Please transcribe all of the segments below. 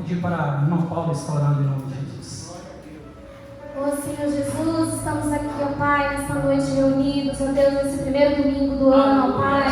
pedir para a irmã Paula estar orando em nome de Jesus. Ó Senhor Jesus, estamos aqui, ó Pai, nessa noite reunidos, ó Deus, nesse primeiro domingo do ano, ó Pai,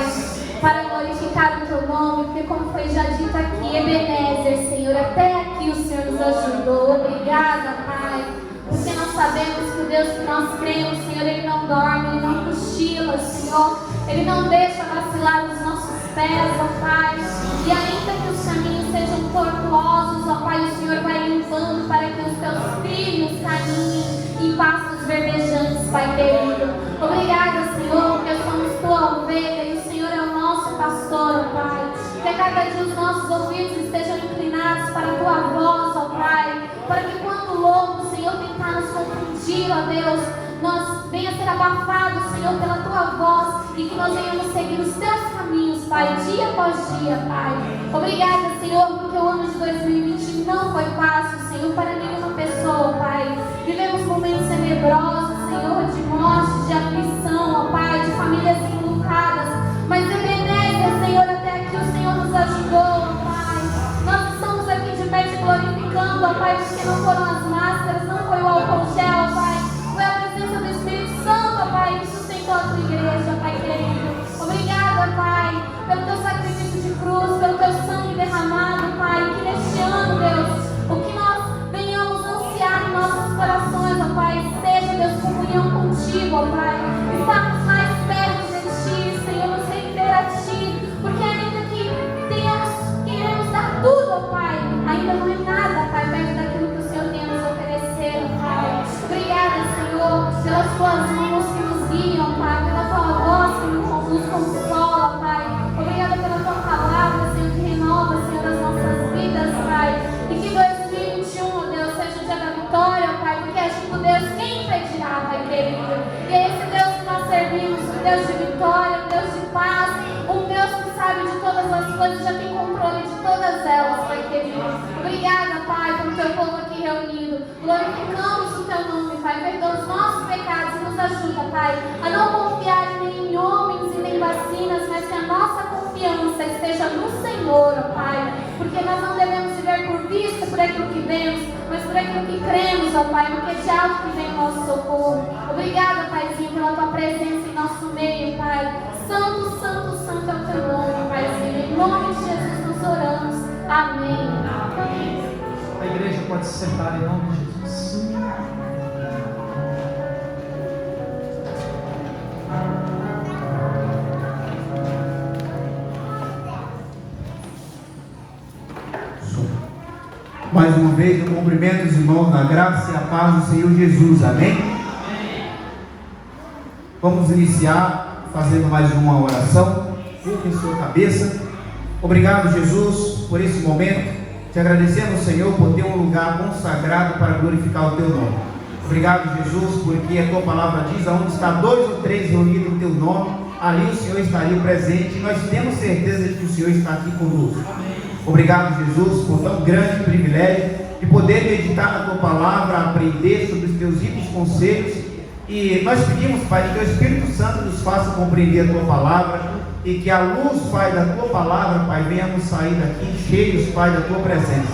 para glorificar o Teu nome, porque como foi já dito aqui, Ebenezer, Senhor, até aqui o Senhor nos ajudou. Obrigada, Pai, porque nós sabemos que o Deus que nós cremos, Senhor, Ele não dorme, Ele não cochila, Senhor, Ele não deixa vacilar os nossos pés, ó Pai, e ainda que os caminhos sejam tortuosos, ó Pai, o Senhor vai limpando para que os Teus filhos caminhem em pastos verdejantes, Pai querido. Obrigada, Senhor, porque somos Tua ovelha e o Senhor é o nosso pastor, ó Pai. Que a cada dia os nossos ouvidos estejam inclinados para a Tua voz, ó Pai, para que quando o lobo, Senhor, tentar nos confundir, ó Deus, nós venha ser abafado, Senhor, pela Tua voz e que nós venhamos seguir os Teus caminhos, Pai, dia após dia, Pai. Obrigada, Senhor, porque o ano de 2020 não foi fácil, Senhor, para nenhuma pessoa, Pai. Vivemos momentos tenebrosos, Senhor, de morte, de aflição, ó Pai, de famílias enlutadas, mas Ebenezer, Senhor, até aqui o Senhor nos ajudou, ó Pai. Nós estamos aqui de pé te glorificando, ó Pai, porque não foram as máscaras, não foi o álcool gel, ó Pai, foi a presença do Espírito Santo, ó Pai, que sustentou a Tua igreja, Pai querido. Obrigada, Pai, pelo Teu sacrifício de cruz, pelo Teu sangue derramado, Pai, que neste ano, Deus, o que nós venhamos ansiar em nossos corações, ó Pai, seja, Deus, comunhão contigo, ó Pai, estarmos mais perto de Ti, Senhor, nos render a Ti, porque ainda que queremos dar tudo, ó Pai, ainda não é nada, Pai, perto daquilo que o Senhor tem a nos oferecer, ó Pai. Obrigada, Senhor, pelas Tuas mãos que nos guiam, Pai, pela Tua voz que nos consola, Pai. Obrigada pela Tua palavra, Senhor, que renova, Senhor, as nossas vidas, Pai. E que 2021, ó Deus, seja o dia da vitória, ó Pai, porque agindo Deus, quem impedirá, Pai querido? E é esse Deus que nós servimos, um Deus de vitória, um Deus de paz, um Deus que sabe de todas as coisas, já tem controle de todas elas, Pai querido. Obrigada, Pai, pelo Teu povo aqui reunido. Glorificamos o Teu nome, Pai. Perdoa os nossos pecados e nos ajuda, Pai, a não confiar nem em homens e nem vacinas, mas que a nossa confiança esteja no Senhor, ó Pai. Porque nós não devemos viver por vista, por aquilo que vemos, mas por aquilo que cremos, ó Pai, porque é de alto que vem o nosso socorro. Obrigada, Paizinho, pela Tua presença em nosso meio, Pai. Santo, santo, santo é o Teu nome, Paizinho. Em nome de Jesus nós oramos. Amém. Amém. A igreja pode se sentar em nome de Jesus. Mais uma vez eu cumprimento os irmãos na graça e a paz do Senhor Jesus, amém? Vamos iniciar fazendo mais uma oração. Curva em sua cabeça. Obrigado, Jesus, por esse momento. Te agradecendo, Senhor, por ter um lugar consagrado para glorificar o Teu nome. Obrigado, Jesus, porque a Tua palavra diz: aonde está 2 ou 3 reunidos no Teu nome, ali o Senhor estaria presente. E nós temos certeza de que o Senhor está aqui conosco. Obrigado, Jesus, por tão grande privilégio de poder meditar na Tua palavra, aprender sobre os Teus ricos conselhos. E nós pedimos, Pai, que o Espírito Santo nos faça compreender a Tua palavra e que a luz, Pai, da Tua palavra, Pai, venhamos sair daqui cheios, Pai, da Tua presença.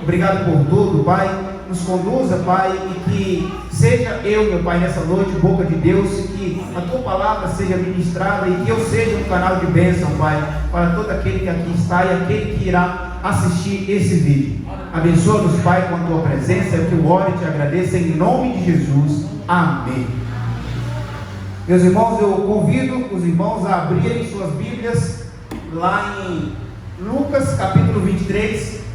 Obrigado por tudo, Pai. Nos conduza, Pai, e que seja eu, meu Pai, nessa noite, boca de Deus, e que a Tua palavra seja ministrada e que eu seja um canal de bênção, Pai, para todo aquele que aqui está e aquele que irá assistir esse vídeo. Abençoa-nos, Pai, com a Tua presença, que eu oro e te agradeço em nome de Jesus. Amém. Meus irmãos, eu convido os irmãos a abrirem suas Bíblias lá em Lucas capítulo 23.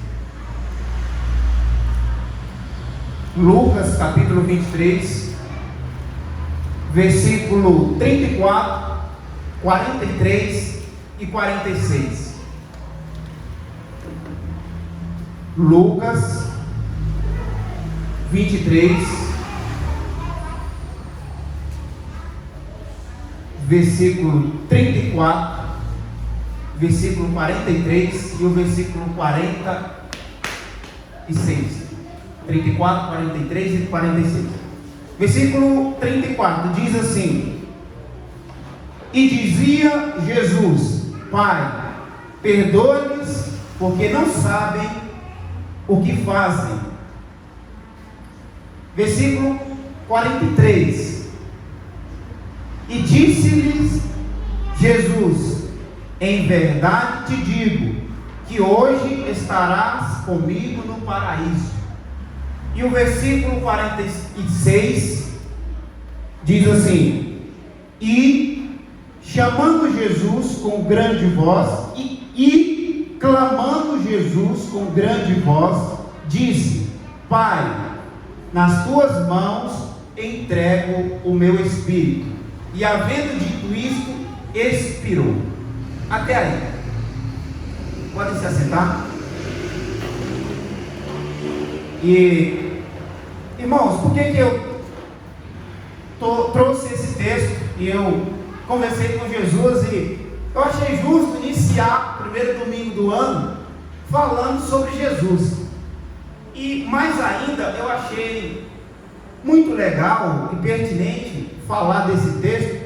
Lucas capítulo 23, versículo 34, 43 e 46. Lucas 23, versículo 34, versículo 43 e o versículo 46. 34, 43 e 46. Versículo 34 diz assim: e dizia Jesus: Pai, perdoa-lhes, porque não sabem o que fazem. Versículo 43. E disse-lhes Jesus: em verdade te digo, que hoje estarás comigo no paraíso. E o versículo 46 diz assim: e chamando Jesus com grande voz, e clamando Jesus com grande voz, disse: Pai, nas tuas mãos entrego o meu espírito. E havendo dito isto, expirou. Até aí. Podem se assentar. E, irmãos, por que eu trouxe esse texto e eu conversei com Jesus e eu achei justo iniciar o primeiro domingo do ano falando sobre Jesus. E mais ainda, eu achei muito legal e pertinente falar desse texto,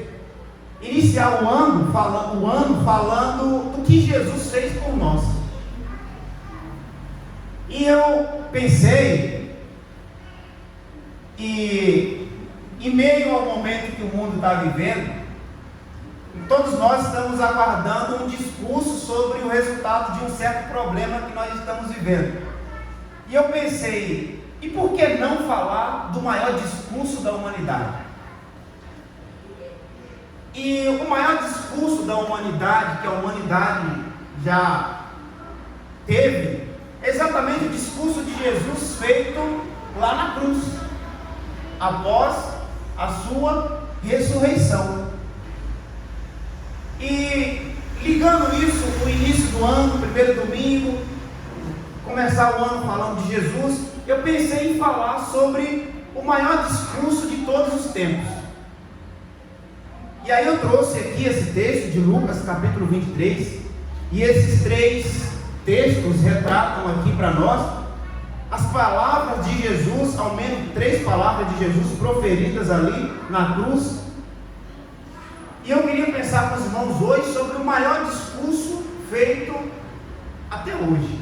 iniciar o ano falando do que Jesus fez por nós. E eu pensei, e em meio ao momento que o mundo está vivendo, todos nós estamos aguardando um discurso sobre o resultado de um certo problema que nós estamos vivendo. E eu pensei, e por que não falar do maior discurso da humanidade? E o maior discurso da humanidade, que a humanidade já teve, é exatamente o discurso de Jesus feito lá na cruz, após a sua ressurreição. E ligando isso com o início do ano, primeiro domingo, começar o ano falando de Jesus, eu pensei em falar sobre o maior discurso de todos os tempos. E aí eu trouxe aqui esse texto de Lucas capítulo 23, e esses 3 textos retratam aqui para nós as palavras de Jesus, ao menos 3 palavras de Jesus proferidas ali na cruz. E eu queria pensar com os irmãos hoje sobre o maior discurso feito até hoje.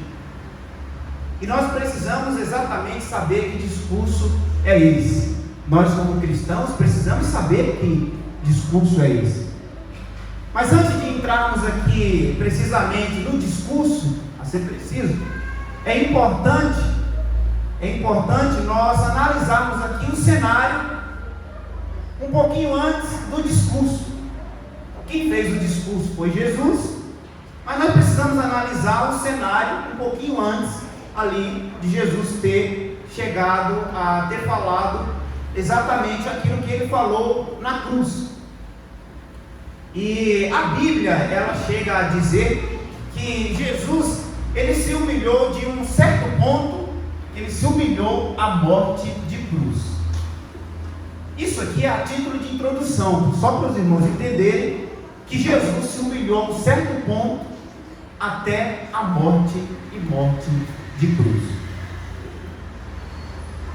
E nós precisamos exatamente saber que discurso é esse. Nós, como cristãos, precisamos saber que discurso é esse. Mas antes de entrarmos aqui precisamente no discurso a ser preciso, é importante nós analisarmos aqui o cenário um pouquinho antes do discurso. Quem fez o discurso foi Jesus, mas nós precisamos analisar o cenário um pouquinho antes ali de Jesus ter chegado a ter falado exatamente aquilo que ele falou na cruz. E a Bíblia, ela chega a dizer que Jesus, ele se humilhou de um certo ponto, ele se humilhou à morte de cruz. Isso aqui é a título de introdução, só para os irmãos entenderem que Jesus se humilhou a um certo ponto até a morte e morte de cruz.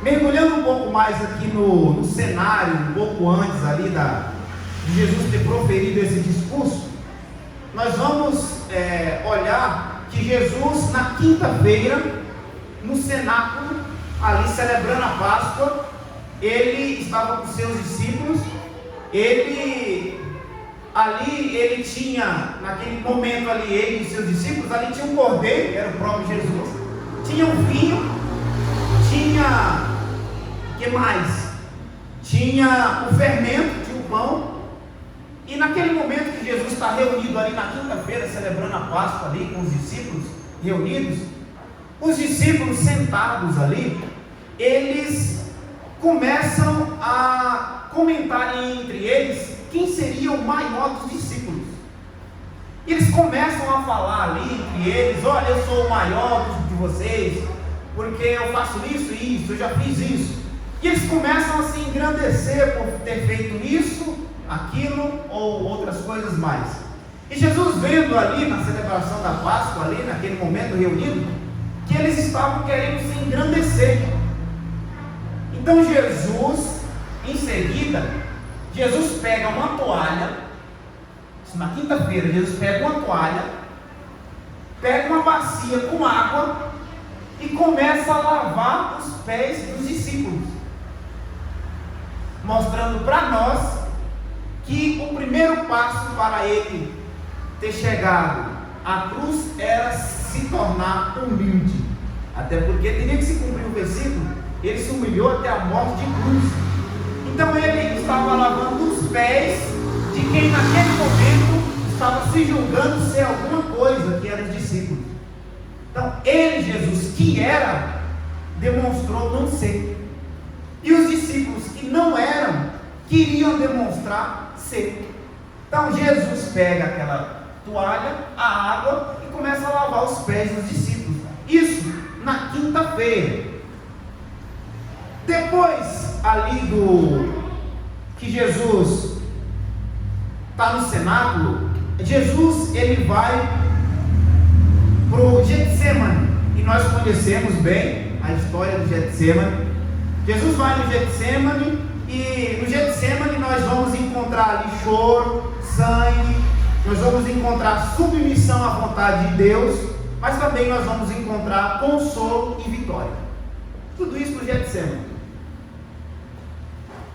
Mergulhando um pouco mais aqui no cenário, um pouco antes ali de Jesus ter proferido esse discurso, nós vamos olhar que Jesus, na quinta-feira, no cenáculo, ali celebrando a Páscoa, ele estava com seus discípulos, ele tinha, naquele momento ali, ele e seus discípulos, ali tinha um cordeiro, que era o próprio Jesus, tinha um vinho, tinha, o que mais? Tinha o fermento, tinha o pão. E naquele momento que Jesus está reunido ali na quinta-feira, celebrando a Páscoa ali com os discípulos reunidos, os discípulos sentados ali, eles começam a comentar entre eles quem seria o maior dos discípulos. Eles começam a falar ali entre eles: olha, eu sou o maior de vocês, porque eu faço isso e isso, eu já fiz isso. E eles começam a se engrandecer por ter feito isso, aquilo ou outras coisas mais. E Jesus, vendo ali na celebração da Páscoa, ali naquele momento reunido, que eles estavam querendo se engrandecer. Então Jesus, em seguida, Jesus pega uma toalha, na quinta-feira, Jesus pega uma toalha, pega uma bacia com água e e começa a lavar os pés dos discípulos, mostrando para nós que o primeiro passo para ele ter chegado à cruz era se tornar humilde, até porque teria que se cumprir o versículo, ele se humilhou até a morte de cruz. Então ele estava lavando os pés de quem naquele momento estava se julgando ser alguma coisa, que eram os discípulos. Então ele, Jesus, que era, demonstrou não ser, e os discípulos que não eram, queriam demonstrar ser. Então Jesus pega aquela toalha, a água, e começa a lavar os pés dos discípulos. Isso na quinta-feira. Depois ali que Jesus está no cenáculo, Jesus ele vai para o Getsemane, e nós conhecemos bem a história do Getsemane. Jesus vai no Getsemane, e no Getsemane nós vamos encontrar ali choro, sangue, nós vamos encontrar submissão à vontade de Deus, mas também nós vamos encontrar consolo e vitória. Tudo isso no Getsemane.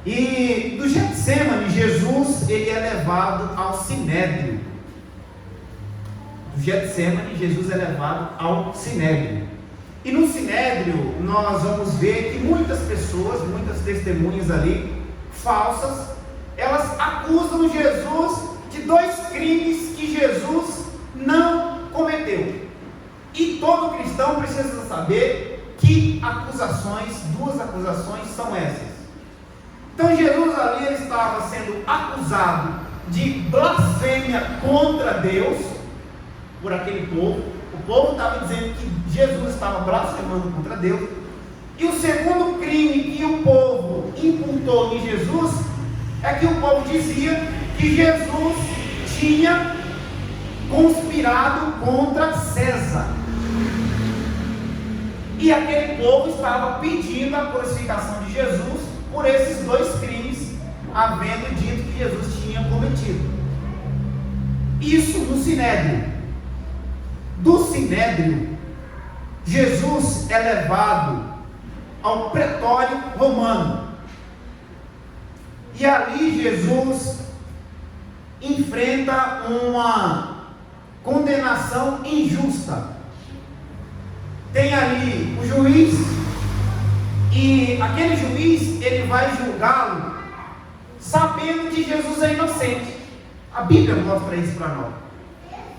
E do Getsemane, Jesus ele é levado ao Sinédrio. Do Getsemane, Jesus é levado ao Sinédrio. E no Sinédrio, nós vamos ver que muitas pessoas, muitas testemunhas ali, falsas, elas acusam Jesus de 2 crimes que Jesus não cometeu. E todo cristão precisa saber que acusações, 2 acusações são essas. Então Jesus ali ele estava sendo acusado de blasfêmia contra Deus, por aquele povo. O povo estava dizendo que Jesus estava blasfemando contra Deus. E o segundo crime que o povo imputou em Jesus é que o povo dizia que Jesus tinha conspirado contra César. E aquele povo estava pedindo a crucificação de Jesus por esses 2 crimes, havendo dito que Jesus tinha cometido. Isso no Sinédrio. Do Sinédrio, Jesus é levado ao pretório romano, e ali Jesus enfrenta uma condenação injusta. Tem ali o juiz, e aquele juiz ele vai julgá-lo sabendo que Jesus é inocente. A Bíblia mostra isso para nós,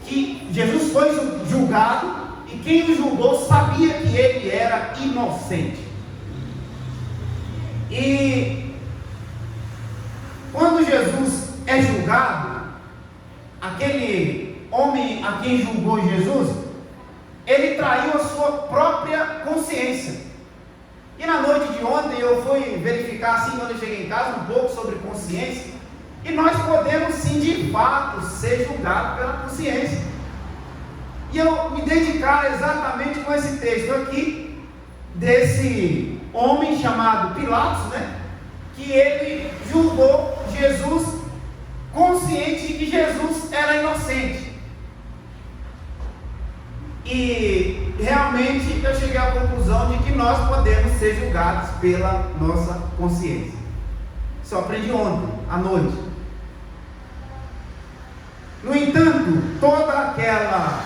que Jesus foi julgado, e quem o julgou sabia que ele era inocente. E quando Jesus é julgado, aquele homem a quem julgou Jesus, ele traiu a sua própria consciência. E na noite de ontem eu fui verificar assim, quando eu cheguei em casa, um pouco sobre consciência. E nós podemos sim, de fato, ser julgados pela consciência. E eu me dedicar exatamente com esse texto aqui, desse homem chamado Pilatos, né? Que ele julgou Jesus, consciente de que Jesus era inocente. E realmente eu cheguei à conclusão de que nós podemos ser julgados pela nossa consciência. Isso eu aprendi ontem, à noite. No entanto, toda aquela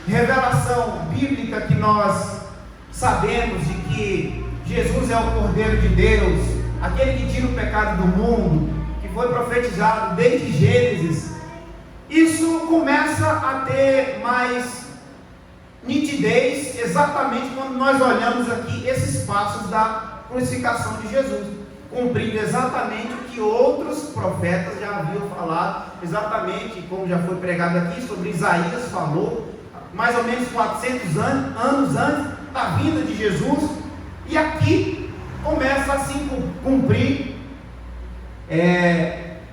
revelação bíblica que nós sabemos de que Jesus é o Cordeiro de Deus, aquele que tira o pecado do mundo, que foi profetizado desde Gênesis, isso começa a ter mais nitidez exatamente quando nós olhamos aqui esses passos da crucificação de Jesus, cumprindo exatamente o que outros profetas já haviam falado, exatamente como já foi pregado aqui, sobre Isaías falou, mais ou menos 400 anos antes da vinda de Jesus, e aqui começa a se cumprir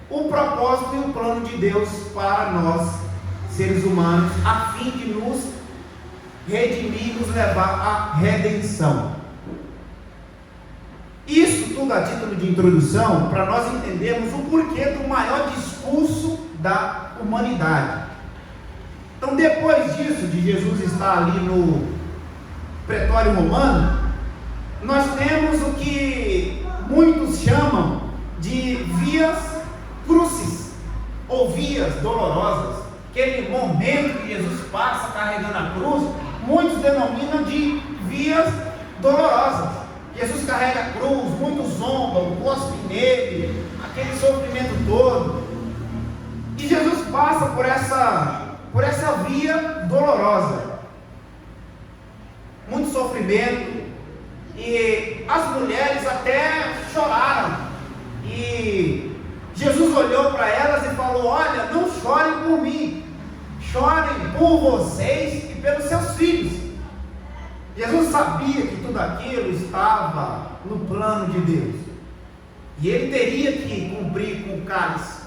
o propósito e o plano de Deus para nós, seres humanos, a fim de nos redimir, nos levar à redenção. Isso tudo a título de introdução, para nós entendermos o porquê do maior discurso da humanidade. Então, depois disso, de Jesus estar ali pretório romano, nós temos o que muitos chamam de vias crucis, ou vias dolorosas. Aquele momento que Jesus passa carregando a cruz, muitos denominam de vias dolorosas. Jesus carrega a cruz, muitos zombam, cospem nele, aquele sofrimento todo. E Jesus passa por essa via dolorosa. Muito sofrimento. E as mulheres até choraram. E Jesus olhou para elas e falou: olha, não chorem por mim, chorem por vocês e pelos seus filhos. Jesus sabia que tudo aquilo estava no plano de Deus, e ele teria que cumprir com o cálice.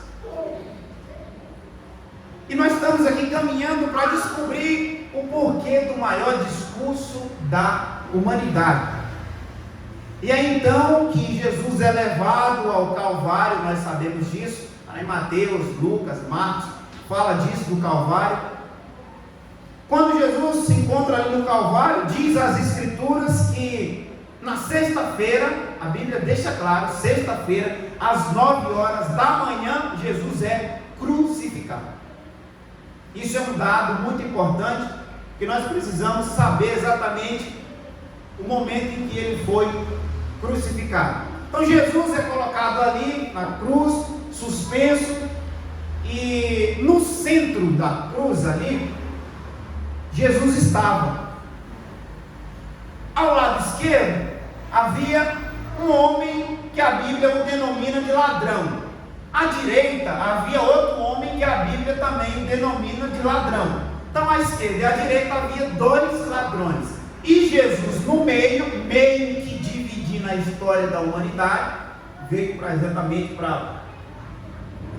E nós estamos aqui caminhando para descobrir o porquê do maior discurso da humanidade. E é então que Jesus é levado ao Calvário. Nós sabemos disso, em Mateus, Lucas, Marcos, fala disso do Calvário. Quando Jesus se encontra ali no Calvário, diz as Escrituras que na sexta-feira, a Bíblia deixa claro, sexta-feira, às 9 horas da manhã, Jesus é crucificado. Isso é um dado muito importante, que nós precisamos saber exatamente o momento em que ele foi crucificado. Então Jesus é colocado ali na cruz, suspenso, e no centro da cruz ali, Jesus estava. Ao lado esquerdo havia um homem que a Bíblia o denomina de ladrão. À direita havia outro homem que a Bíblia também o denomina de ladrão. Então à esquerda e à direita havia 2 ladrões. E Jesus no meio que dividindo a história da humanidade, veio exatamente para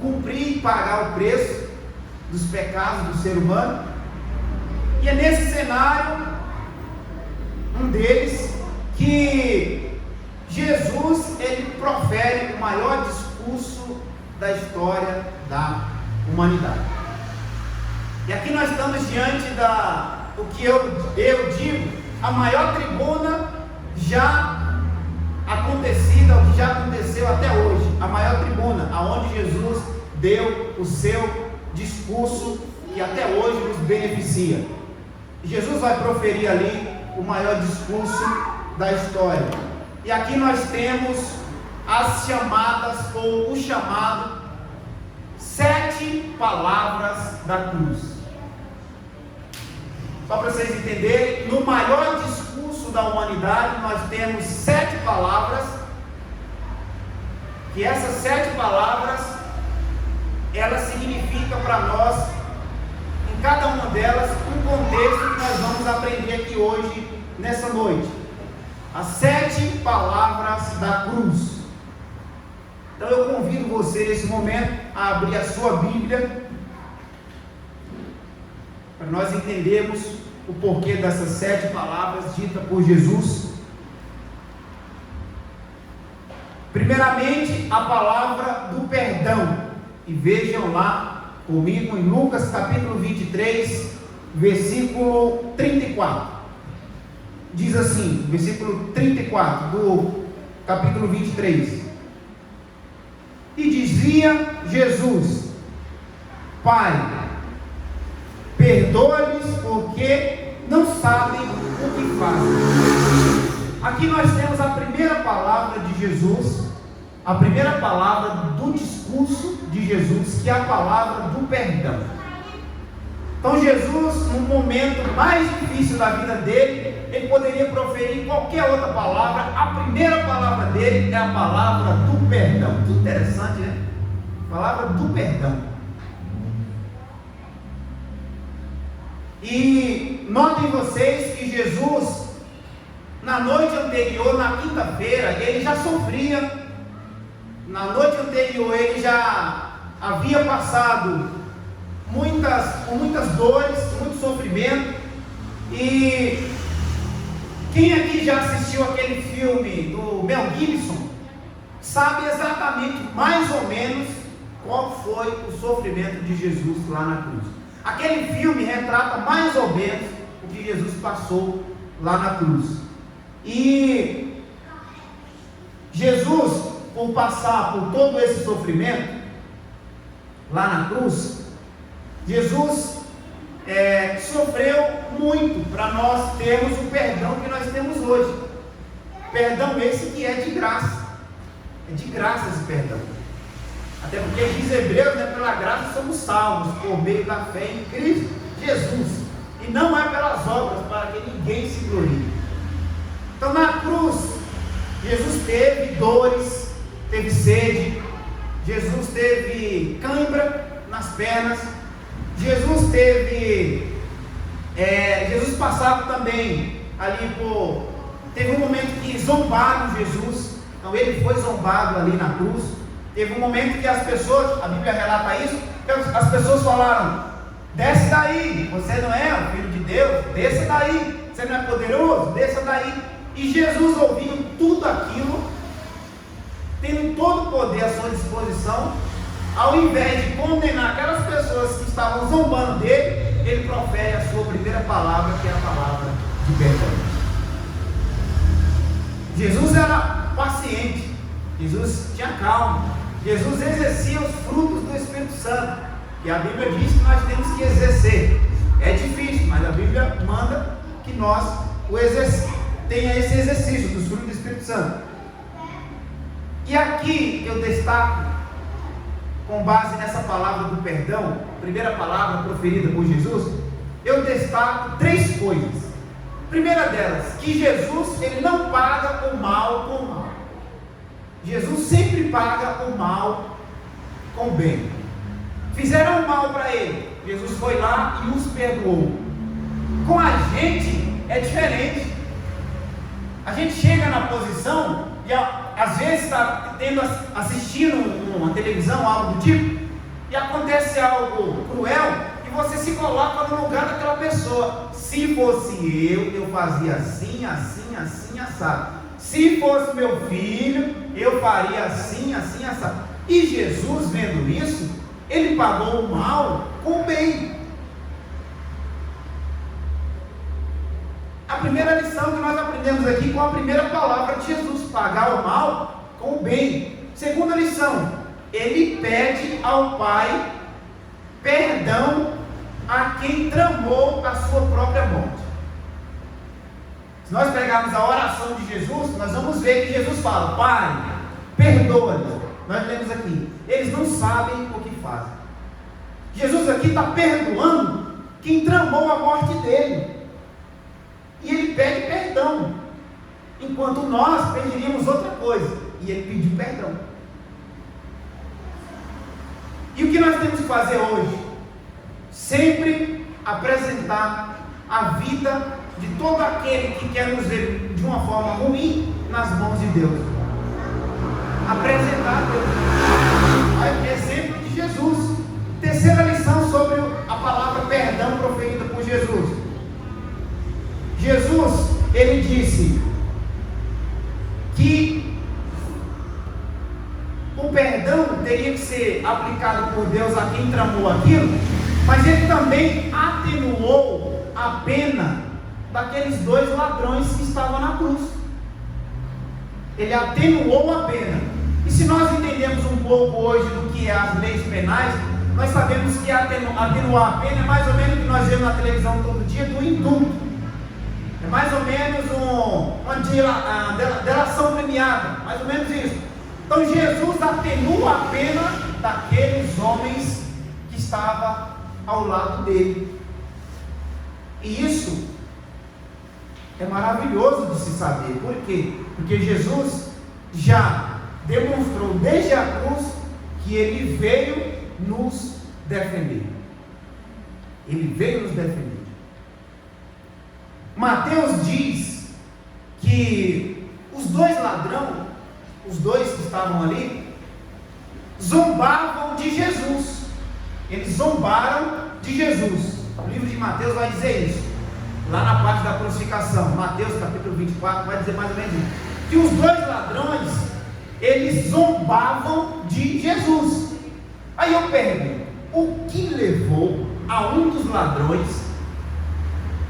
cumprir e pagar o preço dos pecados do ser humano. E é nesse cenário, um deles, que Jesus ele profere o maior discurso da história da humanidade. E aqui nós estamos diante do que eu digo, a maior tribuna já acontecida, o que já aconteceu até hoje, a maior tribuna, aonde Jesus deu o seu discurso que até hoje nos beneficia. Jesus vai proferir ali o maior discurso da história. E aqui nós temos as chamadas, ou o chamado 7 palavras da cruz. Só para vocês entenderem, no maior discurso da humanidade nós temos 7 palavras, que essas 7 palavras, elas significam para nós, em cada uma delas, um contexto que nós vamos aprender aqui hoje, nessa noite. As 7 palavras da cruz. Então eu convido você nesse momento a abrir a sua Bíblia, para nós entendermos o porquê dessas 7 palavras ditas por Jesus. Primeiramente, a palavra do perdão. E vejam lá comigo em Lucas capítulo 23, versículo 34. Diz assim, versículo 34 do capítulo 23. E dizia Jesus: Pai, perdoa-lhes porque não sabem o que fazem. Aqui nós temos a primeira palavra de Jesus, a primeira palavra do discurso de Jesus, que é a palavra do perdão. Então Jesus, no momento mais difícil da vida dele, ele poderia proferir qualquer outra palavra. A primeira palavra dele é a palavra do perdão. Que interessante, né? Palavra do perdão. E notem vocês que Jesus, na noite anterior, na quinta-feira, ele já sofria. Na noite anterior ele já havia passado muitas dores, muito sofrimento. E quem aqui já assistiu aquele filme do Mel Gibson sabe exatamente, mais ou menos, qual foi o sofrimento de Jesus lá na cruz. Aquele filme retrata mais ou menos o que Jesus passou lá na cruz. E Jesus, por passar por todo esse sofrimento lá na cruz, Jesus sofreu muito para nós termos o perdão que nós temos hoje. Perdão esse que é de graça. É de graça esse perdão. Até porque diz Hebreus, né, pela graça somos salvos por meio da fé em Cristo Jesus. E não é pelas obras, para que ninguém se glorie. Então na cruz, Jesus teve dores, teve sede, Jesus teve cãibra nas pernas, Jesus passava também ali teve um momento que zombaram Jesus, então ele foi zombado ali na cruz. Teve um momento que as pessoas, a Bíblia relata isso, as pessoas falaram: desce daí, você não é o Filho de Deus, desça daí, você não é poderoso, desça daí. E Jesus, ouvindo tudo aquilo, tendo todo o poder à sua disposição, ao invés de condenar aquelas pessoas que estavam zombando dele, ele profere a sua primeira palavra, que é a palavra de perdão. Jesus era paciente, Jesus tinha calma, Jesus exercia os frutos do Espírito Santo, que a Bíblia diz que nós temos que exercer. É difícil, mas a Bíblia manda que nós tenha esse exercício dos frutos do Espírito Santo. E aqui eu destaco, com base nessa palavra do perdão, primeira palavra proferida por Jesus, eu destaco 3 coisas. Primeira delas, que Jesus, ele não paga o mal com o mal. Jesus sempre paga o mal com o bem. Fizeram o mal para ele, Jesus foi lá e os perdoou. Com a gente é diferente. A gente chega na posição e às vezes está assistindo uma televisão, algo do tipo, e acontece algo cruel, e você se coloca no lugar daquela pessoa. Se fosse eu fazia assim, assim, assim, assado. Se fosse meu filho, eu faria assim, assim, assado. E Jesus, vendo isso, ele pagou o mal com o bem. A primeira lição que nós aprendemos aqui com a primeira palavra de Jesus: pagar o mal com o bem. Segunda lição: ele pede ao Pai perdão a quem tramou a sua própria morte. Se nós pegarmos a oração de Jesus, nós vamos ver que Jesus fala: Pai, perdoa-lhes. Nós lemos aqui: eles não sabem o que fazem. Jesus aqui está perdoando quem tramou a morte dele. E ele pede perdão, enquanto nós pediríamos outra coisa, e ele pediu perdão. E o que nós temos que fazer hoje? Sempre apresentar a vida de todo aquele que quer nos ver de uma forma ruim nas mãos de Deus. Apresentar a Deus, exemplo de Jesus. Terceira lição sobre a palavra perdão proferida por Jesus. Jesus, ele disse que o perdão teria que ser aplicado por Deus a quem tramou aquilo, mas ele também atenuou a pena daqueles 2 ladrões que estavam na cruz. Ele atenuou a pena. E se nós entendemos um pouco hoje do que é as leis penais, nós sabemos que atenuar a pena é mais ou menos o que nós vemos na televisão todo dia, do indulto. É mais ou menos uma delação premiada, mais ou menos isso. Então Jesus atenua a pena daqueles homens que estavam ao lado dele. E isso é maravilhoso de se saber. Por quê? Porque Jesus já demonstrou desde a cruz que ele veio nos defender. Ele veio nos defender. Mateus diz que os 2 ladrões, os 2 que estavam ali, zombavam de Jesus. Eles zombaram de Jesus. O livro de Mateus vai dizer isso, lá na parte da crucificação. Mateus capítulo 24 vai dizer mais ou menos isso, que os 2 ladrões, eles zombavam de Jesus. Aí eu pergunto: o que levou a um dos ladrões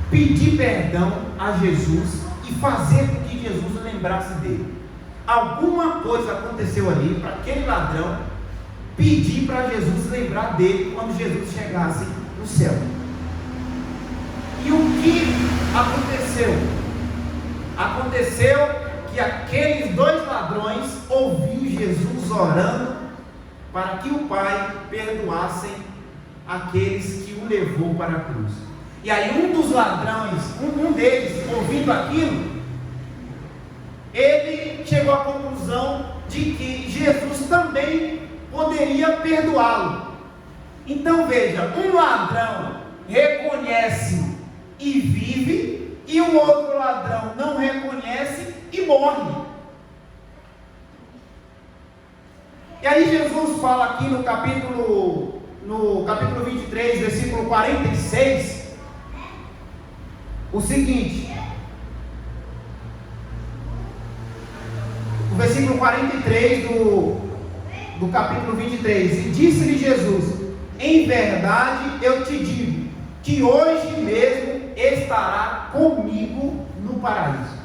pedir perdão a Jesus e fazer com que Jesus lembrasse dele. Alguma coisa aconteceu ali para aquele ladrão pedir para Jesus lembrar dele quando Jesus chegasse no céu. E o que aconteceu? Aconteceu que aqueles dois ladrões ouviram Jesus orando para que o Pai perdoasse aqueles que o levou para a cruz. E aí um dos ladrões, um deles, ouvindo aquilo, ele chegou à conclusão de que Jesus também poderia perdoá-lo. Então veja, um ladrão reconhece e vive, e o outro ladrão não reconhece e morre. E aí Jesus fala aqui no capítulo 23, versículo 46, o seguinte, o versículo 43 do capítulo 23, e disse-lhe Jesus: em verdade eu te digo, que hoje mesmo estará comigo no paraíso.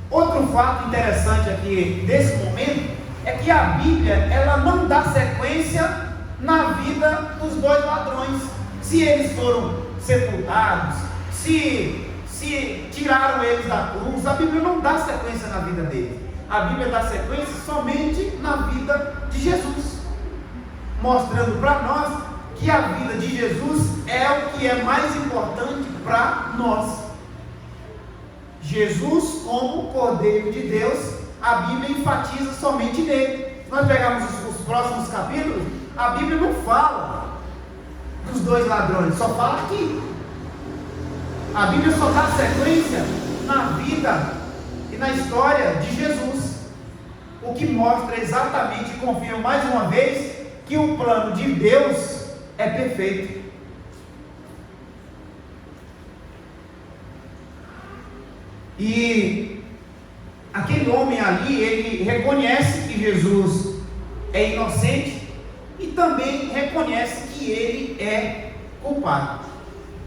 Outro fato interessante aqui desse momento é que a Bíblia, ela não dá sequência na vida dos dois ladrões. Se eles foram sepultados, se tiraram eles da cruz, a Bíblia não dá sequência na vida deles. A Bíblia dá sequência somente na vida de Jesus, mostrando para nós que a vida de Jesus é o que é mais importante para nós. Jesus, como Cordeiro de Deus, a Bíblia enfatiza somente nele. Se nós pegarmos os próximos capítulos, a Bíblia não fala dos dois ladrões, só fala aqui. A Bíblia só dá sequência na vida e na história de Jesus, o que mostra exatamente e confirma mais uma vez que o plano de Deus é perfeito. E aquele homem ali, ele reconhece que Jesus é inocente e também reconhece que ele é culpado.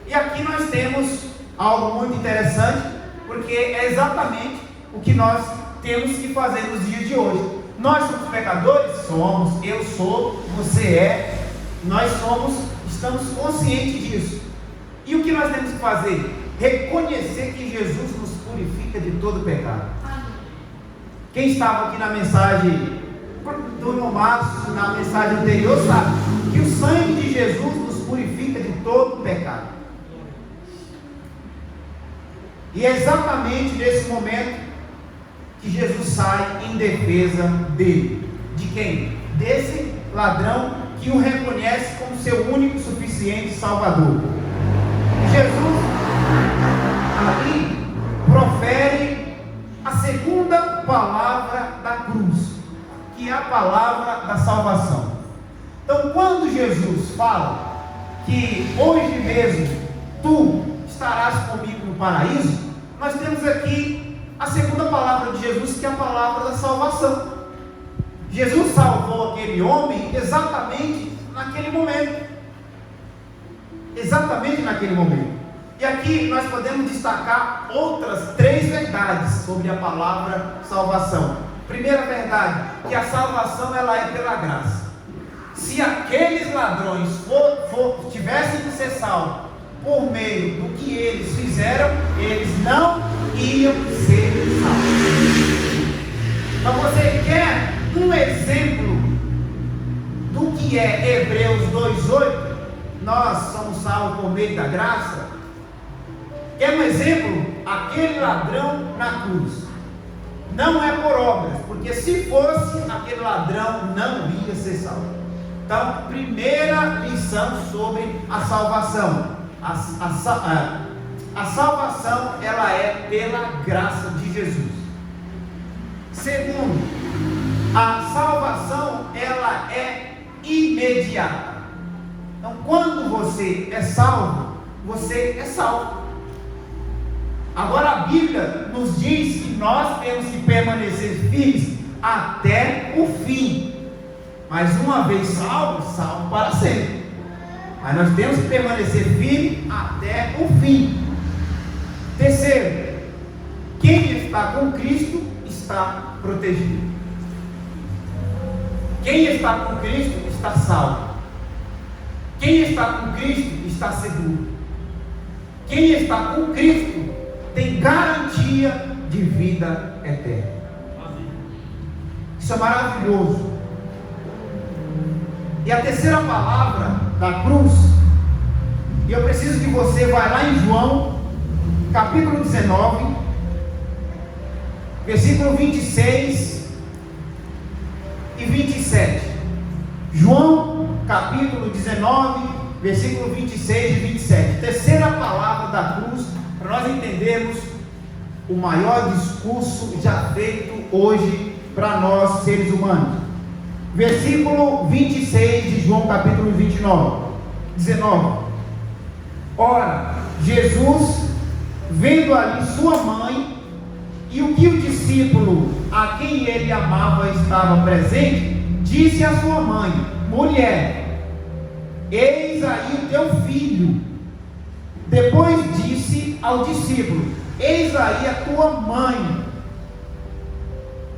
E aqui nós temos algo muito interessante, porque é exatamente o que nós temos que fazer nos dias de hoje. Nós somos pecadores? Somos. Eu sou, você é, nós somos, estamos conscientes disso. E o que nós temos que fazer? Reconhecer que Jesus nos purifica de todo pecado. Quem estava aqui na mensagem do irmão Marcos, na mensagem anterior, sabe que o sangue de Jesus nos purifica de todo pecado. E é exatamente nesse momento que Jesus sai em defesa dele. De quem? Desse ladrão que o reconhece como seu único e suficiente Salvador. Jesus ali profere a segunda palavra da cruz, que é a palavra da salvação. Então, quando Jesus fala que hoje mesmo tu estarás comigo no paraíso, nós temos aqui a segunda palavra de Jesus, que é a palavra da salvação. Jesus salvou aquele homem exatamente naquele momento. Exatamente naquele momento. E aqui nós podemos destacar outras 3 verdades sobre a palavra salvação. Primeira verdade, que a salvação ela é pela graça. Se aqueles ladrões tivessem que ser salvos por meio do que eles fizeram, eles não iam ser salvos. Então você quer um exemplo do que é Hebreus 2:8? Nós somos salvos por meio da graça. Quer um exemplo? Aquele ladrão na cruz. Não é por obras, porque se fosse, aquele ladrão não ia ser salvo. Então, primeira lição sobre a salvação. A salvação, ela é pela graça de Jesus. Segundo, a salvação, ela é imediata. Então, quando você é salvo, você é salvo. Agora a Bíblia nos diz que nós temos que permanecer firmes até o fim. Mas uma vez salvo, salvo para sempre. Mas nós temos que permanecer firme até o fim. Terceiro, quem está com Cristo está protegido. Quem está com Cristo está salvo. Quem está com Cristo está seguro. Quem está com Cristo tem garantia de vida eterna. Isso é maravilhoso. E a terceira palavra da cruz, e eu preciso que você vá lá em João, capítulo 19, versículo 26 e 27. João, capítulo 19, versículo 26 e 27. Terceira palavra da cruz, para nós entendermos o maior discurso já feito hoje para nós seres humanos. Versículo 26 de João, capítulo 19. Ora, Jesus, vendo ali sua mãe, e o que o discípulo a quem ele amava estava presente, disse à sua mãe: mulher, eis aí o teu filho. Depois disse ao discípulo: eis aí a tua mãe.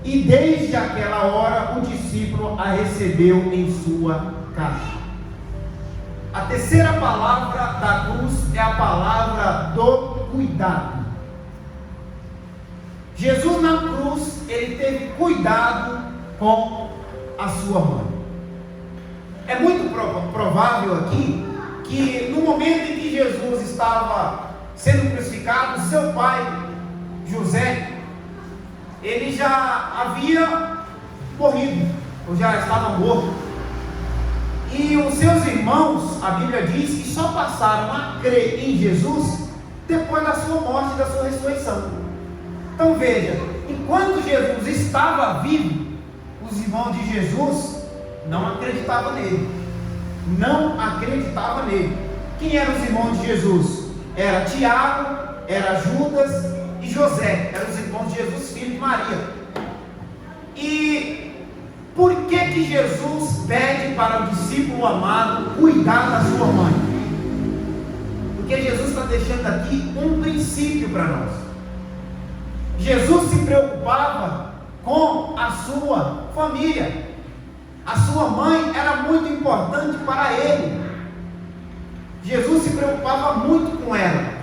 E desde aquela hora o discípulo a recebeu em sua casa. A terceira palavra da cruz é a palavra do cuidado. Jesus na cruz, ele teve cuidado com a sua mãe. É muito provável aqui que no momento em que Jesus estava sendo crucificado, seu pai, José, ele já havia morrido, ou já estava morto. E os seus irmãos, a Bíblia diz que só passaram a crer em Jesus depois da sua morte e da sua ressurreição. Então veja, enquanto Jesus estava vivo, os irmãos de Jesus não acreditavam nele. Não acreditavam nele. Quem eram os irmãos de Jesus? Era Tiago, era Judas e José. Eram os irmãos de Jesus, filho de Maria. E por que Jesus pede para o discípulo amado cuidar da sua mãe? Porque Jesus está deixando aqui um princípio para nós. Jesus se preocupava com a sua família. A sua mãe era muito importante para ele. Jesus se preocupava muito com ela,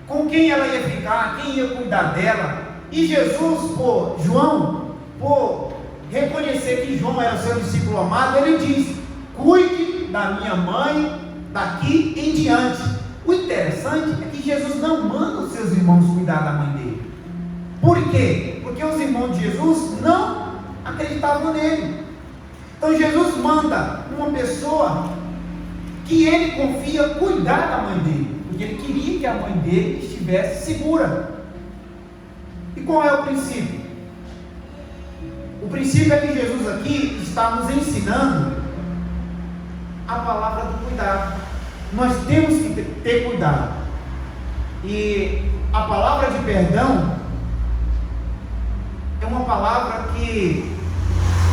com quem ela ia ficar, quem ia cuidar dela. E Jesus, por reconhecer que João era seu discípulo amado, ele diz: cuide da minha mãe daqui em diante. O interessante é que Jesus não manda os seus irmãos cuidar da mãe dele. Por quê? Porque os irmãos de Jesus não acreditavam nele. Então Jesus manda uma pessoa que ele confia cuidar da mãe dele, porque ele queria que a mãe dele estivesse segura. E qual é o princípio? O princípio é que Jesus aqui está nos ensinando a palavra do cuidado. Nós temos que ter cuidado. E a palavra de perdão é uma palavra que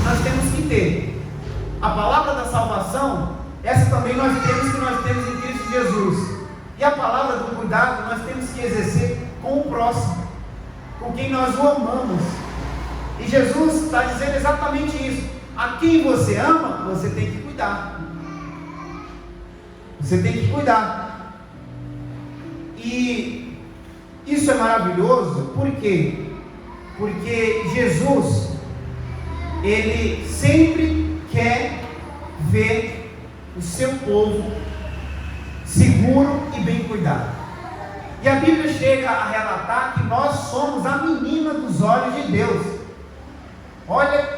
nós temos que ter. A palavra da salvação, essa também nós temos em Cristo Jesus. E a palavra do cuidado nós temos que exercer com o próximo, com quem nós o amamos. E Jesus está dizendo exatamente isso: a quem você ama, você tem que cuidar. Você tem que cuidar. E isso é maravilhoso, por quê? Porque Jesus, ele sempre quer ver o seu povo seguro e bem cuidado. E a Bíblia chega a relatar que nós somos a menina dos olhos de Deus. Olha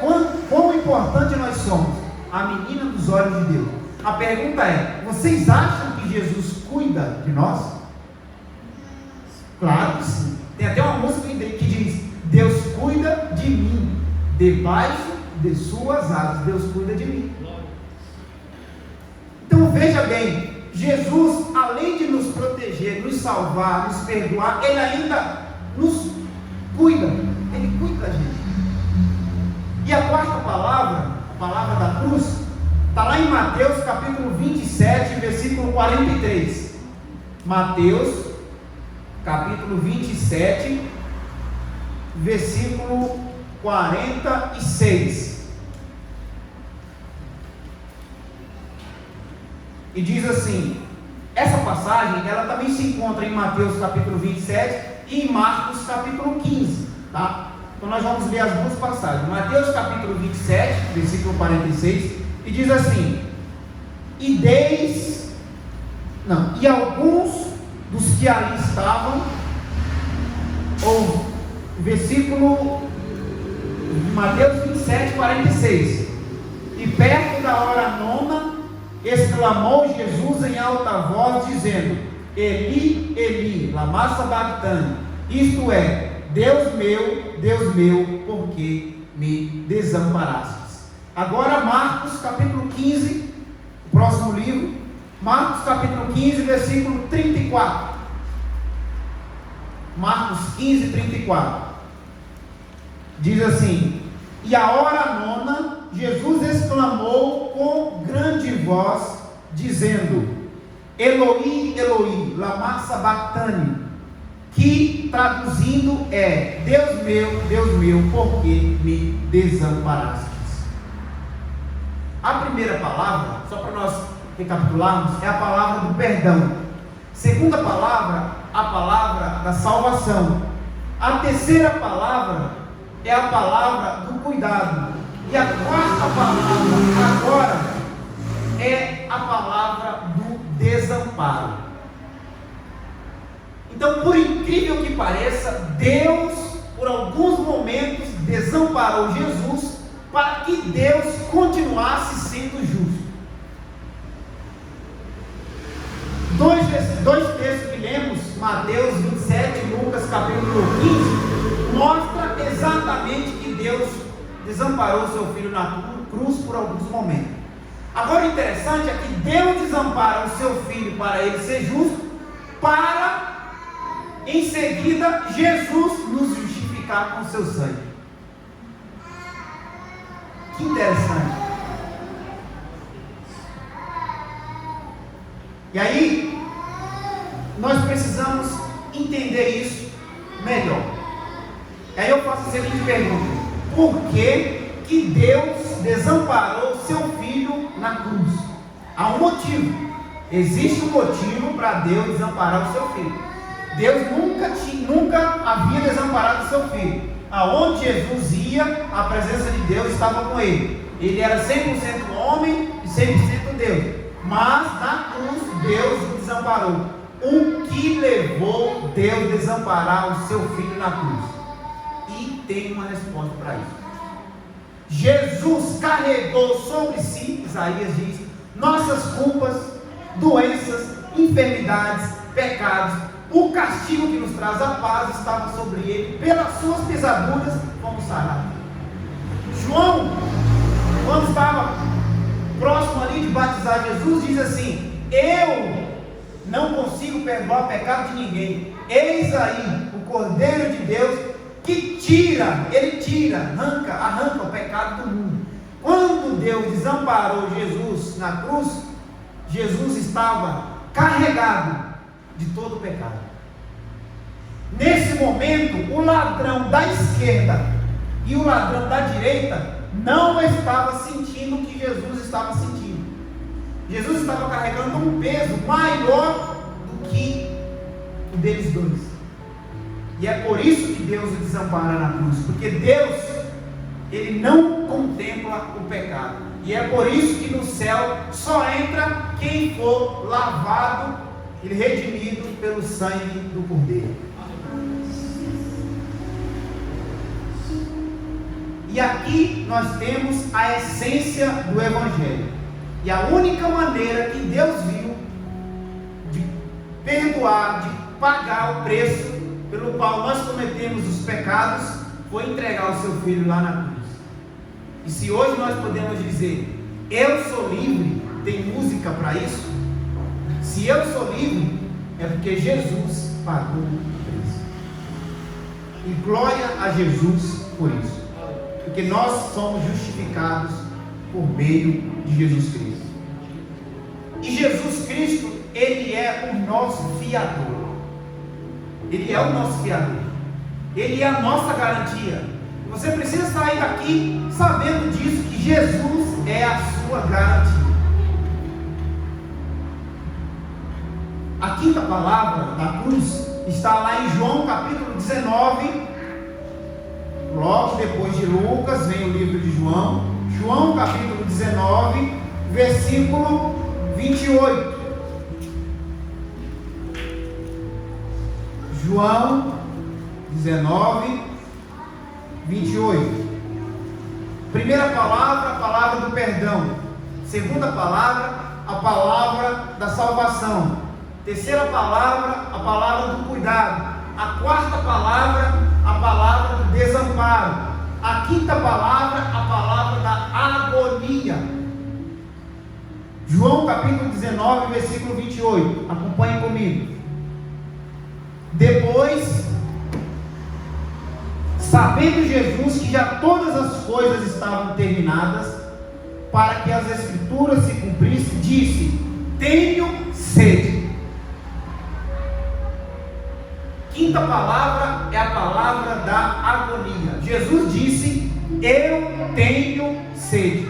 quão importante nós somos, a menina dos olhos de Deus. A pergunta é: vocês acham que Jesus cuida de nós? Claro que sim. Tem até uma música que diz: Deus cuida de mim, debaixo de suas asas, Deus cuida de mim. Então veja bem, Jesus, além de nos proteger, nos salvar, nos perdoar, ele ainda nos cuida. Ele cuida da gente. E a quarta palavra, a palavra da cruz, Está lá em Mateus capítulo 27, versículo 43. Mateus capítulo 27, versículo 46. E diz assim, essa passagem, ela também se encontra em Mateus capítulo 27 e em Marcos capítulo 15, tá? Então nós vamos ler as duas passagens. Mateus capítulo 27, versículo 46, e diz assim: e alguns dos que ali estavam, ou versículo Mateus 27, 46, e perto da hora nona, exclamou Jesus em alta voz, dizendo: Eli, Eli, lama sabachthani, isto é, Deus meu, por que me desamparastes? Agora Marcos capítulo 15, o próximo livro, Marcos capítulo 15, versículo 34. Marcos 15, 34. Diz assim: e a hora nona, Jesus exclamou com grande voz, dizendo: Eloi, Eloi, lama sabachthani, que traduzindo é: Deus meu, por que me desamparastes? A primeira palavra, só para nós recapitularmos, é a palavra do perdão. Segunda palavra, a palavra da salvação. A terceira palavra é a palavra do cuidado. E a quarta palavra agora é a palavra do desamparo. Então, por incrível que pareça, Deus, por alguns momentos, desamparou Jesus para que Deus continuasse sendo justo. Dois textos que lemos, Mateus 27 e Lucas capítulo 15, mostra exatamente que Deus desamparou seu filho na cruz por alguns momentos. Agora, o interessante é que Deus desampara o seu filho para ele ser justo, para em seguida Jesus nos justificar com seu sangue. Que interessante. E aí, nós precisamos entender isso melhor. E aí eu faço a seguinte pergunta: por que Deus desamparou seu filho na cruz? Há um motivo. Existe um motivo para Deus desamparar o seu filho. Deus nunca havia desamparado o seu filho. Aonde Jesus ia, a presença de Deus estava com ele. Ele era 100% homem e 100% Deus. Mas na cruz Deus o desamparou. O que levou Deus a desamparar o seu filho na cruz? E tem uma resposta para isso. Jesus carregou sobre si, Isaías diz, nossas culpas, doenças, enfermidades, pecados. O castigo que nos traz a paz estava sobre ele, pelas suas pisaduras fomos sarados. João, quando estava próximo ali de batizar Jesus, diz assim: eu não consigo perdoar o pecado de ninguém. Eis aí o Cordeiro de Deus que arranca o pecado do mundo. Quando Deus desamparou Jesus na cruz, Jesus estava carregado de todo o pecado. Nesse momento, o ladrão da esquerda e o ladrão da direita não estava sentindo o que Jesus estava sentindo. Jesus estava carregando um peso maior do que o deles dois. E é por isso que Deus o desampara na cruz, porque Deus, Ele não contempla o pecado. E é por isso que no céu só entra quem for lavado e redimido pelo sangue do Cordeiro. E aqui nós temos a essência do Evangelho. E a única maneira que Deus viu de perdoar, de pagar o preço pelo qual nós cometemos os pecados, foi entregar o seu filho lá na cruz. E se hoje nós podemos dizer, eu sou livre, tem música para isso? Se eu sou livre, é porque Jesus pagou o preço. E glória a Jesus por isso. Porque nós somos justificados por meio de Jesus Cristo. E Jesus Cristo, Ele é o nosso fiador. Ele é o nosso fiador. Ele é a nossa garantia. Você precisa sair daqui sabendo disso, que Jesus é a sua garantia. A quinta palavra da cruz está lá em João capítulo 19, logo depois de Lucas vem o livro de João. João capítulo 19, versículo 28. João 19, 28. Primeira palavra, a palavra do perdão. Segunda palavra, a palavra da salvação. Terceira palavra, a palavra do cuidado. A quarta palavra, a palavra do desamparo. A quinta palavra, a palavra da agonia. João capítulo 19, versículo 28. Acompanhe comigo. Depois, sabendo Jesus que já todas as coisas estavam terminadas, para que as Escrituras se cumprissem, disse: tenho sede. Quinta palavra é a palavra da agonia. Jesus disse: eu tenho sede.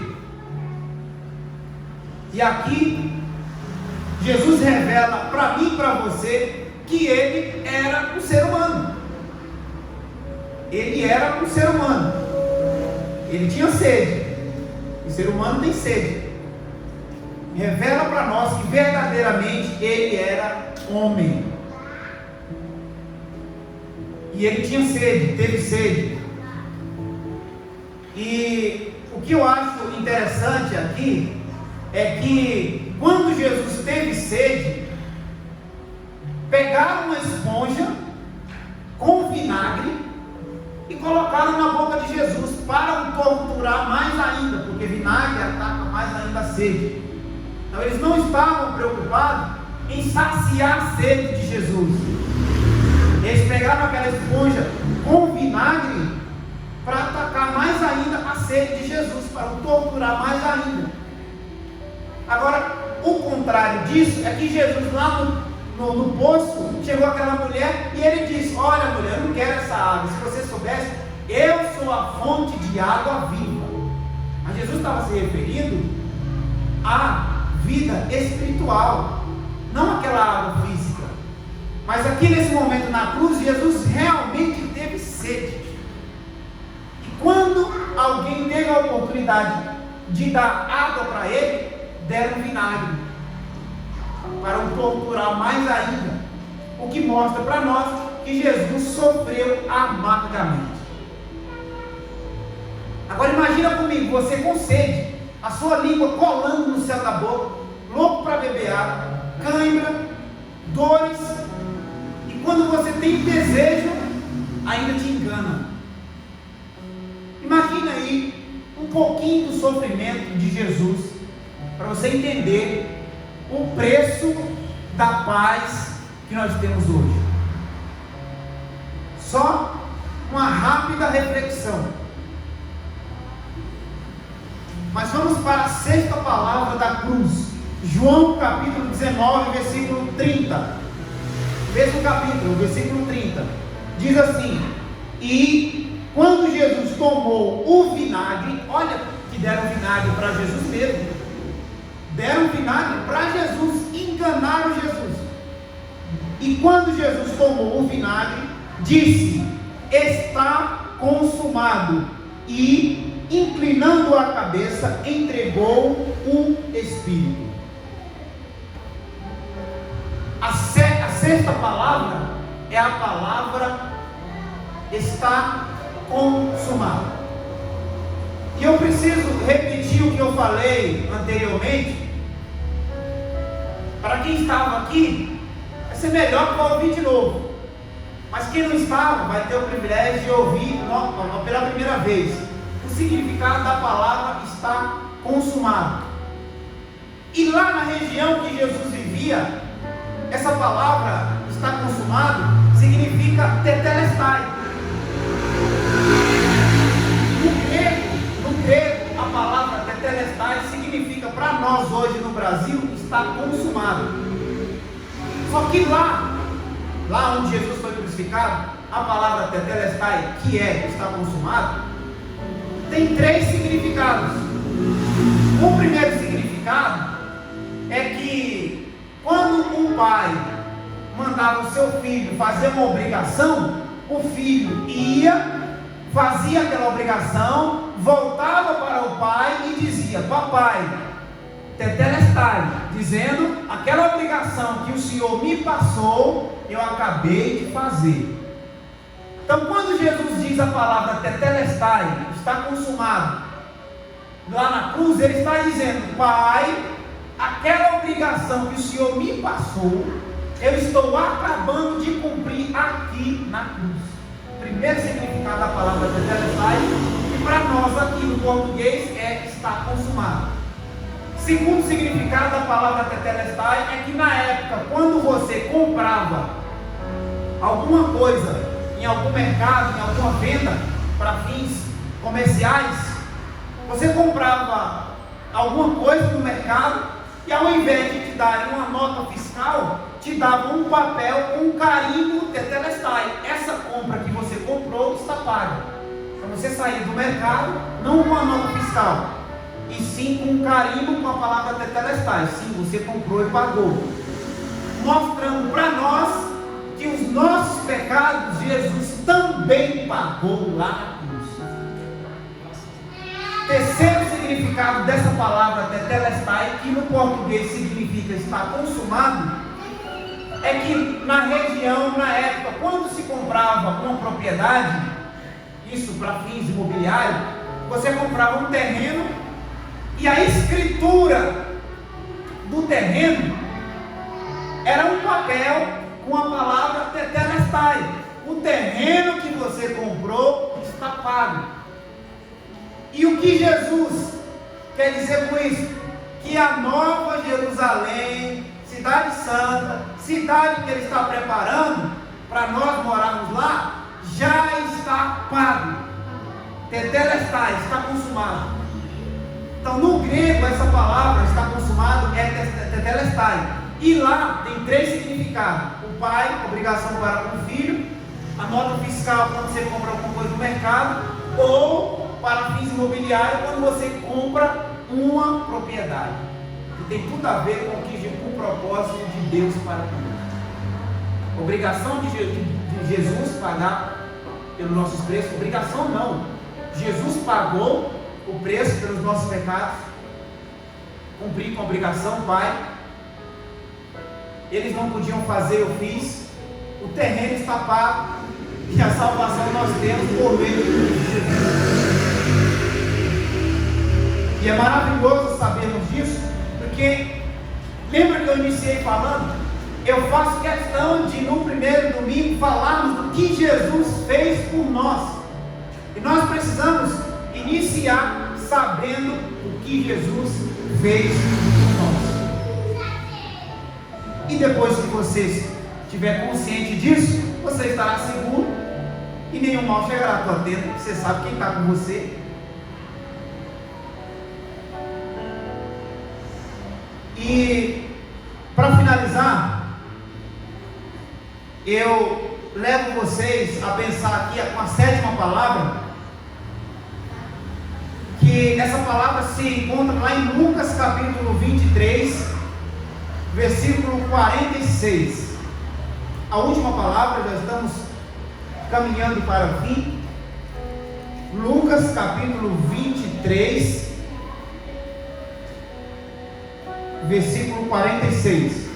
E aqui Jesus revela para mim e para você que Ele era um ser humano. Ele era um ser humano. Ele tinha sede. O ser humano tem sede. Revela para nós que verdadeiramente Ele era homem. E Ele tinha sede, teve sede. E o que eu acho interessante aqui é que quando Jesus teve sede, pegaram uma esponja com vinagre e colocaram na boca de Jesus para o torturar mais ainda, porque vinagre ataca mais ainda a sede. Então eles não estavam preocupados em saciar a sede de Jesus. Eles pegaram aquela esponja com vinagre para atacar mais ainda a sede de Jesus, para o torturar mais ainda. Agora, o contrário disso é que Jesus lá no poço, chegou aquela mulher e ele disse: olha mulher, eu não quero essa água, se você soubesse, eu sou a fonte de água viva. Mas Jesus estava se referindo à vida espiritual, não àquela água física. Mas aqui nesse momento na cruz, Jesus realmente teve sede. E quando alguém teve a oportunidade de dar água para ele, deram vinagre para o torturar mais ainda, o que mostra para nós que Jesus sofreu amargamente. Agora imagina comigo, você com sede, a sua língua colando no céu da boca, louco para beber água, cãibra, dores, e quando você tem desejo, ainda te engana. Imagina aí um pouquinho do sofrimento de Jesus, para você entender o preço da paz que nós temos hoje. Só uma rápida reflexão. Mas vamos para a sexta palavra da cruz. João capítulo 19, versículo 30. Mesmo capítulo, versículo 30. Diz assim: e quando Jesus tomou o vinagre, olha que deram vinagre para Jesus mesmo. Deram vinagre para Jesus, enganaram Jesus. E quando Jesus tomou o vinagre, disse: está consumado. E, inclinando a cabeça, entregou o Espírito. A sexta palavra é a palavra está consumado. E eu preciso repetir o que eu falei anteriormente. Para quem estava aqui, vai ser melhor para ouvir de novo. Mas quem não estava, vai ter o privilégio de ouvir pela primeira vez. O significado da palavra está consumado. E lá na região que Jesus vivia, essa palavra está consumado significa tetelestai. No grego, a palavra tetelestai nós hoje no Brasil está consumado. Só que lá onde Jesus foi crucificado, a palavra tetelestai, que é está consumado, tem 3 significados. O primeiro significado é que quando um pai mandava o seu filho fazer uma obrigação, o filho ia, fazia aquela obrigação, voltava para o pai e dizia: papai, tetelestai, dizendo: aquela obrigação que o Senhor me passou, eu acabei de fazer. Então, quando Jesus diz a palavra tetelestai, está consumado, lá na cruz, ele está dizendo: pai, aquela obrigação que o Senhor me passou, eu estou acabando de cumprir aqui na cruz. Primeiro significado da palavra tetelestai, que para nós aqui no português é está consumado. Segundo significado da palavra tetelestai é que na época, quando você comprava alguma coisa em algum mercado, em alguma venda para fins comerciais, você comprava alguma coisa no mercado e ao invés de te darem uma nota fiscal, te davam um papel com um carimbo tetelestai. Essa compra que você comprou está paga. Então você saía do mercado, não com a nota fiscal, e sim com um carimbo com a palavra tetelestai. Sim, você comprou e pagou, mostrando para nós que os nossos pecados Jesus também pagou lá na cruz. Terceiro significado dessa palavra tetelestai, que no português significa estar consumado, é que na região, na época, quando se comprava uma propriedade, isso para fins imobiliários, você comprava um terreno e a escritura do terreno era um papel com a palavra tetelestai: o terreno que você comprou está pago. E o que Jesus quer dizer com isso? Que a nova Jerusalém, cidade santa, cidade que ele está preparando para nós morarmos lá, já está pago. Tetelestai, está consumado. Então no grego essa palavra está consumado é tetelestai. E lá tem 3 significados: o pai, obrigação para com o filho; a nota fiscal quando você compra alguma coisa no mercado; ou para fins imobiliários, quando você compra uma propriedade. E tem tudo a ver com o propósito de Deus para conosco. Obrigação de Jesus pagar pelos nossos preços. Obrigação não, Jesus pagou o preço pelos nossos pecados. Cumprir com a obrigação, pai. Eles não podiam fazer, eu fiz. O terreno está pago e a salvação nós temos por meio de Jesus. E é maravilhoso sabermos disso, porque lembra que eu iniciei falando? Eu faço questão de no primeiro domingo falarmos do que Jesus fez por nós. E nós precisamos iniciar sabendo o que Jesus fez por nós. E depois que você estiver consciente disso, você estará seguro e nenhum mal chegará à tua tenda. Você sabe quem está com você. E para finalizar, eu levo vocês a pensar aqui com a 7ª palavra, que essa palavra se encontra lá em Lucas capítulo 23, versículo 46. A última palavra, já estamos caminhando para o fim. Lucas capítulo 23, versículo 46.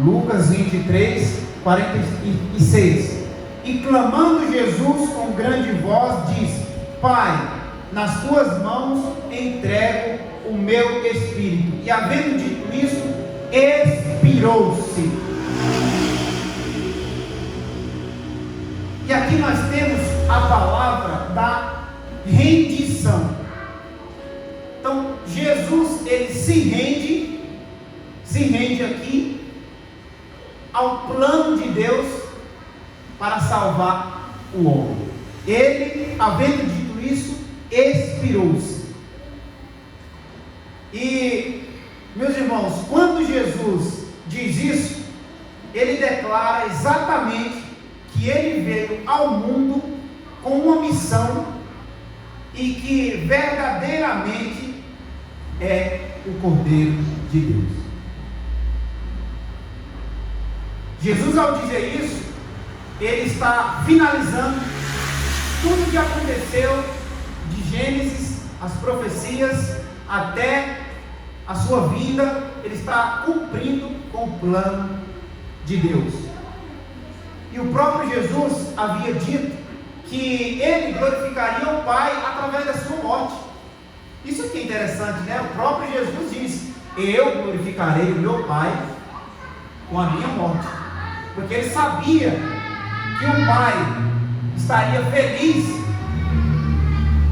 Lucas 23, 46. E clamando Jesus com grande voz, disse: Pai, nas tuas mãos entrego o meu espírito. E havendo dito isso, expirou-se. E aqui nós temos a palavra da rendição. Então Jesus, ele se rende aqui ao plano de Deus para salvar o homem. Ele, havendo dito isso, expirou-se. E, meus irmãos, quando Jesus diz isso, ele declara exatamente que ele veio ao mundo com uma missão e que verdadeiramente é o Cordeiro de Deus. Jesus, ao dizer isso, ele está finalizando tudo o que aconteceu de Gênesis, as profecias, até a sua vinda. Ele está cumprindo com o plano de Deus. E o próprio Jesus havia dito que ele glorificaria o Pai através da sua morte. Isso aqui é interessante, né? O próprio Jesus diz: eu glorificarei o meu Pai com a minha morte, porque ele sabia que o Pai estaria feliz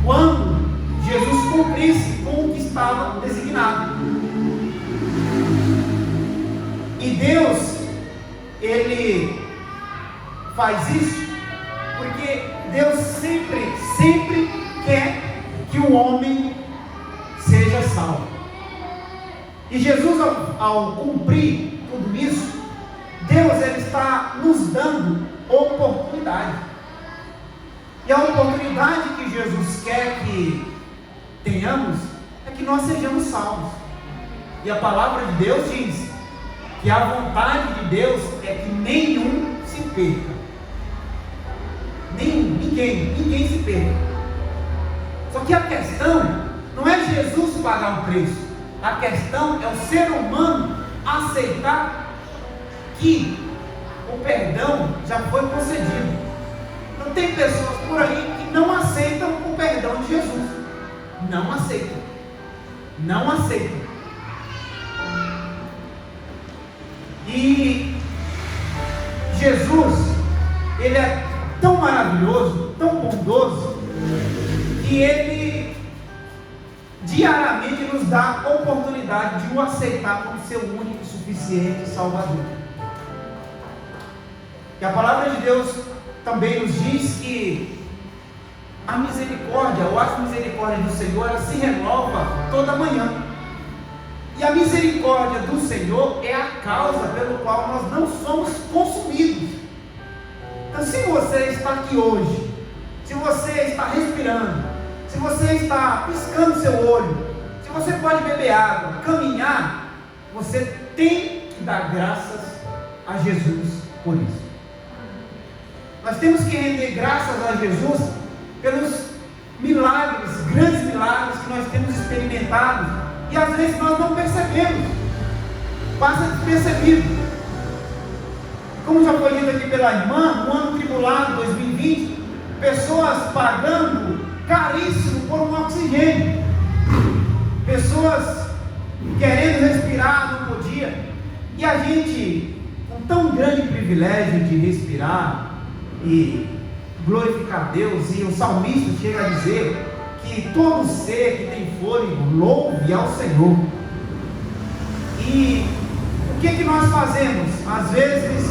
quando Jesus cumprisse com o que estava designado. E Deus, ele faz isso porque Deus sempre quer que o homem seja salvo. E Jesus, ao cumprir tudo isso, Deus, ele está nos dando oportunidade. E a oportunidade que Jesus quer que tenhamos é que nós sejamos salvos. E a palavra de Deus diz que a vontade de Deus é que nenhum se perca. Ninguém se perca. Só que a questão não é Jesus pagar um preço. A questão é o ser humano aceitar que o perdão já foi concedido. Não tem pessoas por aí que não aceitam o perdão de Jesus. Não aceitam. Não aceitam. E Jesus, ele é tão maravilhoso, tão bondoso, que ele diariamente nos dá a oportunidade de o aceitar como seu único e suficiente Salvador. E a palavra de Deus também nos diz que a misericórdia, ou as misericórdias do Senhor, ela se renova toda manhã. E a misericórdia do Senhor é a causa pelo qual nós não somos consumidos. Então, se você está aqui hoje, se você está respirando, se você está piscando seu olho, se você pode beber água, caminhar, você tem que dar graças a Jesus por isso. Nós temos que render graças a Jesus pelos milagres, grandes milagres que nós temos experimentado, e às vezes nós não percebemos, passa despercebido. Como já foi dito aqui pela irmã, no ano tribulado 2020, pessoas pagando caríssimo por um oxigênio, pessoas querendo respirar, não podia, e a gente, com tão grande privilégio de respirar e glorificar Deus, e o salmista chega a dizer que todo ser que tem fôlego louve ao Senhor. E o que nós fazemos? Às vezes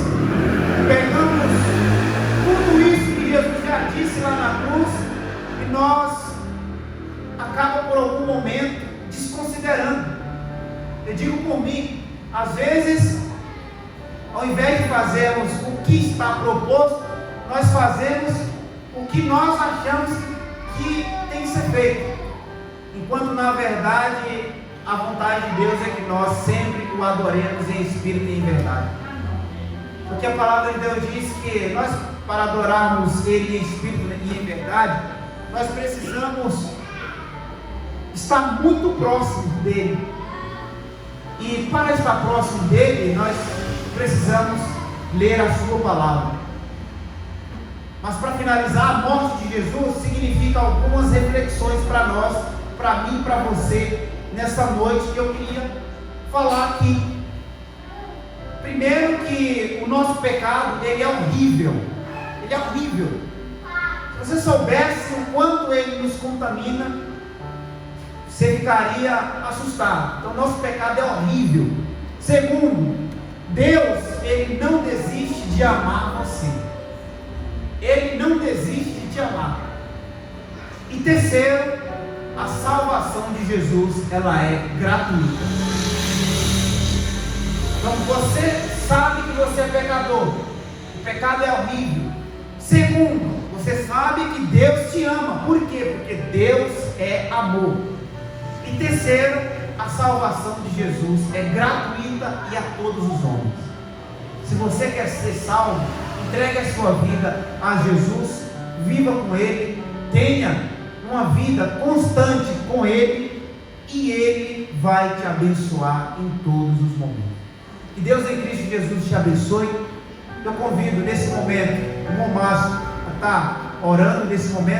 pegamos tudo isso que Jesus já disse lá na cruz e nós acabamos por algum momento desconsiderando. Eu digo por mim, às vezes, ao invés de fazermos o que está proposto, nós fazemos o que nós achamos que tem que ser feito, enquanto na verdade a vontade de Deus é que nós sempre o adoremos em espírito e em verdade. Porque a palavra de Deus diz que nós, para adorarmos Ele em espírito e em verdade, nós precisamos estar muito próximo dEle. E para estar próximo dEle, nós precisamos ler a sua palavra. Mas para finalizar, a morte de Jesus significa algumas reflexões para nós, para mim e para você, nessa noite, que eu queria falar aqui. Primeiro, que o nosso pecado, ele é horrível. Ele é horrível. Se você soubesse o quanto ele nos contamina, você ficaria assustado. Então, nosso pecado é horrível. Segundo, Deus, ele não desiste de amar você. Ele não desiste de te amar. E terceiro, a salvação de Jesus, ela é gratuita. Então você sabe que você é pecador, o pecado é horrível. Segundo, você sabe que Deus te ama. Por quê? Porque Deus é amor. E terceiro, a salvação de Jesus é gratuita e a todos os homens. Se você quer ser salvo, entregue a sua vida a Jesus, viva com Ele, tenha uma vida constante com Ele, e Ele vai te abençoar em todos os momentos. Que Deus em Cristo Jesus te abençoe. Eu convido nesse momento o irmão Márcio a estar orando nesse momento.